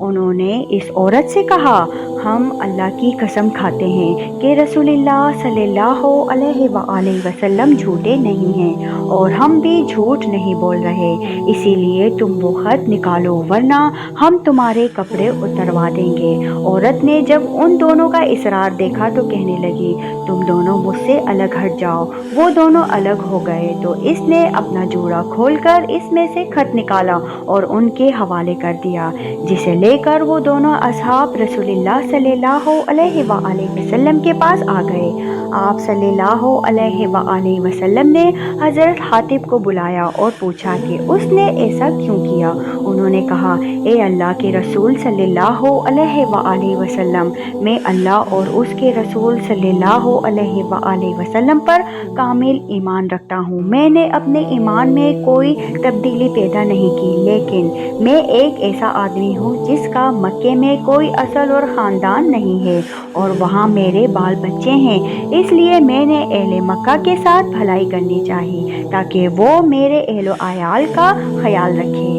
انہوں نے اس عورت سے کہا، ہم اللہ کی قسم کھاتے ہیں کہ رسول اللہ صلی اللہ علیہ وآلہ وسلم جھوٹے نہیں ہیں اور ہم بھی جھوٹ نہیں بول رہے، اسی لیے تم وہ خط نکالو ورنہ ہم تمہارے کپڑے اتروا دیں گے۔ عورت نے جب ان دونوں کا اصرار دیکھا تو کہنے لگی، تم دونوں مجھ سے الگ ہٹ جاؤ۔ وہ دونوں الگ ہو گئے تو اس نے اپنا جوڑا کھول کر اس میں سے خط نکالا اور ان کے حوالے کر دیا، جسے لے کر وہ دونوں اصحاب رسول اللہ صلی اللہ علیہ وآلہ وسلم کے پاس آ گئے۔ آپ صلی اللہ علیہ وآلہ وسلم نے حضرت حاتب کو بلایا اور پوچھا کہ اس نے ایسا کیوں کیا۔ انہوں نے کہا، اے اللہ کے رسول صلی اللہ علیہ وآلہ وسلم، میں اللہ اور اس کے رسول صلی اللہ علیہ وآلہ وسلم پر کامل ایمان رکھتا ہوں۔ میں نے اپنے ایمان میں کوئی تبدیلی پیدا نہیں کی، لیکن میں ایک ایسا آدمی ہوں جس کا مکے میں کوئی اصل اور خاندان نہیں ہے اور وہاں میرے بال بچے ہیں، اس لیے میں نے اہل مکہ کے ساتھ بھلائی کرنی چاہیے تاکہ وہ میرے اہل و عیال کا خیال رکھیں۔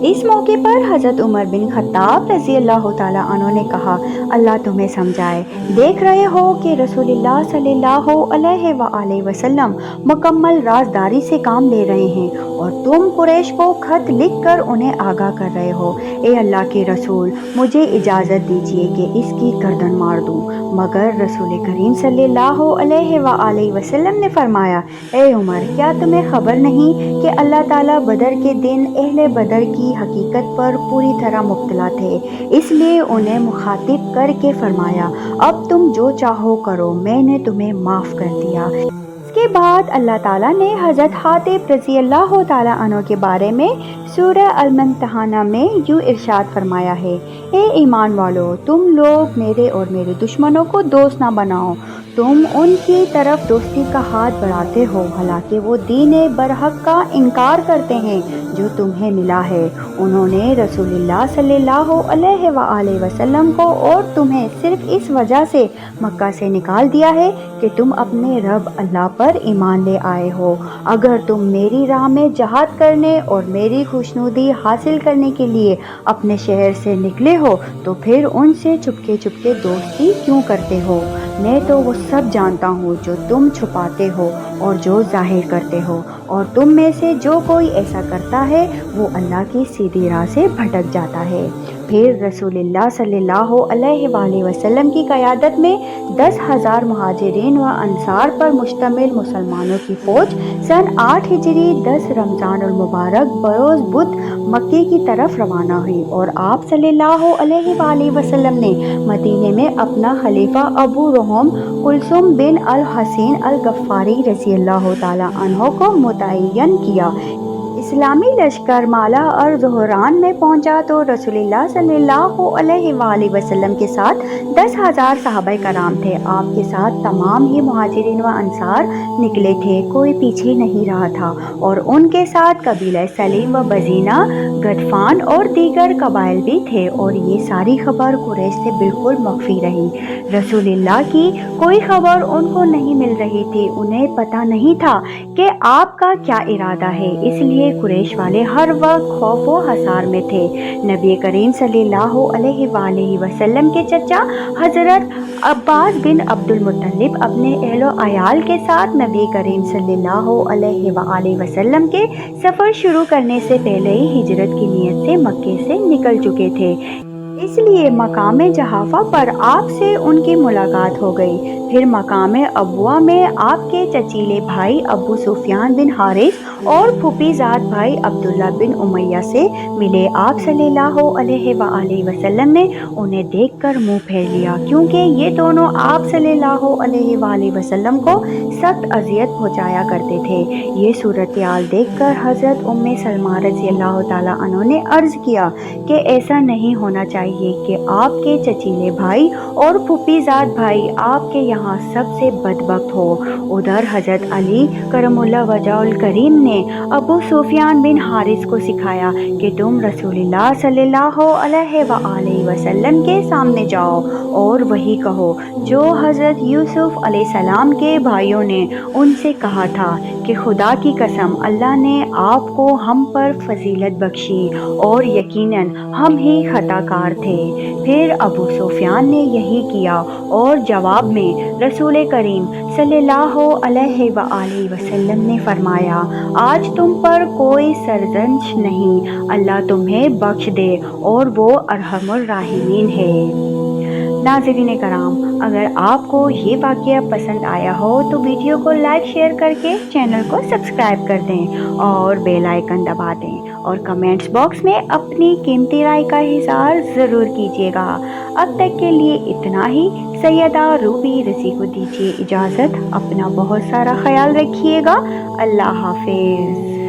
اس موقع پر حضرت عمر بن خطاب رضی اللہ تعالیٰ عنہ نے کہا، اللہ تمہیں سمجھائے، دیکھ رہے ہو کہ رسول اللہ صلی اللہ علیہ وآلہ وسلم مکمل رازداری سے کام لے رہے ہیں اور تم قریش کو خط لکھ کر انہیں آگاہ کر رہے ہو۔ اے اللہ کے رسول، مجھے اجازت دیجیے کہ اس کی گردن مار دوں۔ مگر رسول کریم صلی اللہ علیہ وآلہ وسلم نے فرمایا، اے عمر، کیا تمہیں خبر نہیں کہ اللہ تعالیٰ بدر کے دن اہل بدر کی حقیقت پر پوری طرح مطلع تھے، اس لیے انہیں مخاطب کر کے فرمایا، اب تم جو چاہو کرو، میں نے تمہیں معاف کر دیا۔ اس کے بعد اللہ تعالیٰ نے حضرت حاتب رضی اللہ تعالیٰ عنہ کے بارے میں سورہ الممتحنہ میں یوں ارشاد فرمایا ہے، اے ایمان والو، تم لوگ میرے اور میرے دشمنوں کو دوست نہ بناؤ، تم ان کی طرف دوستی کا ہاتھ بڑھاتے ہو حالانکہ وہ دین برحق کا انکار کرتے ہیں جو تمہیں ملا ہے۔ انہوں نے رسول اللہ صلی اللہ علیہ وآلہ وسلم کو اور تمہیں صرف اس وجہ سے مکہ سے نکال دیا ہے کہ تم اپنے رب اللہ پر ایمان لے آئے ہو۔ اگر تم میری راہ میں جہاد کرنے اور میری خوشنودی حاصل کرنے کے لیے اپنے شہر سے نکلے ہو تو پھر ان سے چپکے چپکے دوستی کیوں کرتے ہو؟ میں تو وہ سب جانتا ہوں جو تم چھپاتے ہو اور جو ظاہر کرتے ہو، اور تم میں سے جو کوئی ایسا کرتا ہے وہ اللہ کی سیدھی راہ سے بھٹک جاتا ہے۔ پھر رسول اللہ صلی اللہ علیہ وآلہ وسلم کی قیادت میں 10,000 مہاجرین و انصار پر مشتمل مسلمانوں کی فوج سن 8 ہجری 10 رمضان المبارک بروز بدھ مکے کی طرف روانہ ہوئی اور آپ صلی اللہ علیہ وآلہ وسلم نے مدینے میں اپنا خلیفہ ابو رحم کلثوم بن الحسین الغفاری رضی اللہ تعالیٰ عنہ کو متعین کیا۔ اسلامی لشکر مالا اور زہران میں پہنچا تو رسول اللہ صلی اللہ علیہ وآلہ وسلم کے ساتھ 10,000 صحابہ کرام تھے۔ آپ کے ساتھ تمام ہی مہاجرین و انصار نکلے تھے، کوئی پیچھے نہیں رہا تھا، اور ان کے ساتھ قبیلہ سلیم و بزینہ، غطفان اور دیگر قبائل بھی تھے، اور یہ ساری خبر قریش سے بالکل مخفی رہی۔ رسول اللہ کی کوئی خبر ان کو نہیں مل رہی تھی، انہیں پتہ نہیں تھا کہ آپ کا کیا ارادہ ہے، اس لیے قریش والے ہر وقت خوف و حذار میں تھے۔ نبی کریم صلی اللہ علیہ وآلہ وسلم کے چچا حضرت عباس بن عبد المطلب اپنے اہل و عیال کے ساتھ نبی کریم صلی اللہ علیہ وآلہ وسلم کے سفر شروع کرنے سے پہلے ہی ہجرت کی نیت سے مکے سے نکل چکے تھے، اس لیے مقام جحافہ پر آپ سے ان کی ملاقات ہو گئی۔ پھر مقام ابوا میں آپ کے چچیلے بھائی ابو سفیان بن حارث اور پھوپھی زاد بھائی عبداللہ بن امیہ سے ملے۔ آپ صلی اللہ علیہ وآلہ وسلم نے انہیں دیکھ کر منہ پھیر لیا، کیونکہ یہ دونوں آپ صلی اللہ علیہ وآلہ وسلم کو سخت اذیت پہنچایا کرتے تھے۔ یہ صورتحال دیکھ کر حضرت ام سلمہ رضی اللہ تعالیٰ عنہ نے عرض کیا کہ ایسا نہیں ہونا چاہیے کہ آپ کے چچیلے بھائی اور پھوپھی زاد بھائی آپ کے یہاں یہاں سب سے بدبخت ہو۔ ادھر حضرت علی کرم اللہ وجہہ الکریم نے ابو سفیان بن حارث کو سکھایا کہ تم رسول اللہ صلی اللہ علیہ وآلہ وسلم کے سامنے جاؤ اور وہی کہو جو حضرت یوسف علیہ السلام کے بھائیوں نے ان سے کہا تھا کہ خدا کی قسم اللہ نے آپ کو ہم پر فضیلت بخشی اور یقیناً ہم ہی خطا کار تھے۔ پھر ابو سفیان نے یہی کیا اور جواب میں رسول کریم صلی اللہ علیہ وآلہ وسلم نے فرمایا آج تم پر کوئی سرزنش نہیں، اللہ تمہیں بخش دے اور وہ ارحم الراحمین ہے۔ ناظرین کرام، اگر آپ کو یہ واقعہ پسند آیا ہو تو ویڈیو کو لائک شیئر کر کے چینل کو سبسکرائب کر دیں اور بیل آئیکن دبا دیں اور کمنٹس باکس میں اپنی قیمتی رائے کا اظہار ضرور کیجیے گا۔ اب تک کے لیے اتنا ہی۔ سیدہ روبی رضی کو دیجیے اجازت، اپنا بہت سارا خیال رکھیے گا۔ اللہ حافظ۔